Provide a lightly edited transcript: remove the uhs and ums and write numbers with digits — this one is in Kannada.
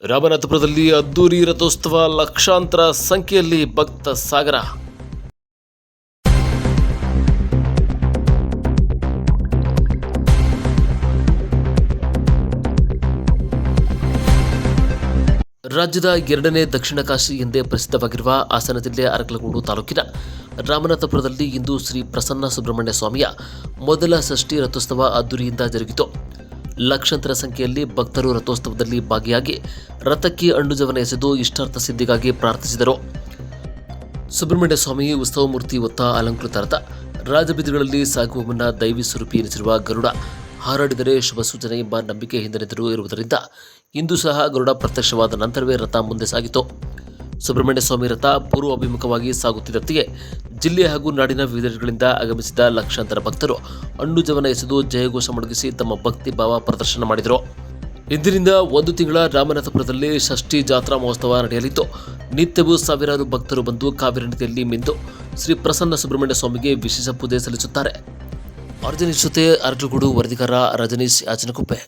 ರಾಮನಾಥಪುರದಲ್ಲಿ ಅದ್ದೂರಿ ರಥೋತ್ಸವ, ಲಕ್ಷಾಂತರ ಸಂಖ್ಯೆಯಲ್ಲಿ ಭಕ್ತ ಸಾಗರ. ರಾಜ್ಯದ ಎರಡನೇ ದಕ್ಷಿಣ ಕಾಶಿ ಎಂದೇ ಪ್ರಸಿದ್ಧವಾಗಿರುವ ಹಾಸನ ಜಿಲ್ಲೆ ಅರಕಲಗೂಡು ತಾಲೂಕಿನ ರಾಮನಾಥಪುರದಲ್ಲಿ ಇಂದು ಶ್ರೀ ಪ್ರಸನ್ನ ಸುಬ್ರಹ್ಮಣ್ಯ ಸ್ವಾಮಿಯ ಮೊದಲ ಷಷ್ಠಿ ರಥೋತ್ಸವ ಅದ್ದೂರಿಯಿಂದ ಜರುಗಿತು. ಲಕ್ಷಾಂತರ ಸಂಖ್ಯೆಯಲ್ಲಿ ಭಕ್ತರು ರಥೋತ್ಸವದಲ್ಲಿ ಭಾಗಿಯಾಗಿ ರಥಕ್ಕೆ ಹಣ್ಣುಜವನ ಎಸೆದು ಇಷ್ಟಾರ್ಥ ಸಿದ್ಧಿಗಾಗಿ ಪ್ರಾರ್ಥಿಸಿದರು. ಸುಬ್ರಹ್ಮಣ್ಯ ಸ್ವಾಮಿ ಉತ್ಸವ ಮೂರ್ತಿ ಹೊತ್ತ ಅಲಂಕೃತ ರಥ ರಾಜಬೀದಿಗಳಲ್ಲಿ ಸಾಗುವ ಮುನ್ನ ದೈವಿ ಸ್ವರೂಪಿ ಎನಿಸಿರುವ ಗರುಡ ಹಾರಾಡಿದರೆ ಶುಭ ಸೂಚನೆ ಎಂಬ ನಂಬಿಕೆ ಹಿಂದಿನಿಂದಲೂ ಇರುವುದರಿಂದ ಇಂದು ಸಹ ಗರುಡ ಪ್ರತ್ಯಕ್ಷವಾದ ನಂತರವೇ ರಥ ಮುಂದೆ ಸಾಗಿತು. ಸುಬ್ರಹ್ಮಣ್ಯ ಸ್ವಾಮಿ ರಥ ಪೂರ್ವಾಭಿಮುಖವಾಗಿ ಸಾಗುತ್ತಿದ್ದಂತೆಯೇ ಜಿಲ್ಲೆ ಹಾಗೂ ನಾಡಿನ ವಿವಿಧೆಡೆಗಳಿಂದ ಆಗಮಿಸಿದ ಲಕ್ಷಾಂತರ ಭಕ್ತರು ಹಣ್ಣುಜವನ ಎಸೆದು ಜಯಘೋಷ ಮೊಳಗಿಸಿ ತಮ್ಮ ಭಕ್ತಿ ಭಾವ ಪ್ರದರ್ಶನ ಮಾಡಿದರು. ಇಂದಿನಿಂದ ಒಂದು ತಿಂಗಳ ರಾಮನಾಥಪುರದಲ್ಲಿ ಷಷ್ಠಿ ಜಾತ್ರಾ ಮಹೋತ್ಸವ ನಡೆಯಲಿದ್ದು, ನಿತ್ಯವೂ ಸಾವಿರಾರು ಭಕ್ತರು ಬಂದು ಕಾವೇರಿ ನದಿಯಲ್ಲಿ ಮಿಂದು ಶ್ರೀ ಪ್ರಸನ್ನ ಸುಬ್ರಹ್ಮಣ್ಯ ಸ್ವಾಮಿಗೆ ವಿಶೇಷ ಪೂಜೆ ಸಲ್ಲಿಸುತ್ತಾರೆ. ಅರ್ಜುನೀಶ್ ಜೊತೆ ಅರಕಲಗೂಡು ವರದಿಗಾರ ರಜನೀಶ್ ಯಾಚನಕುಪ್ಪೆ.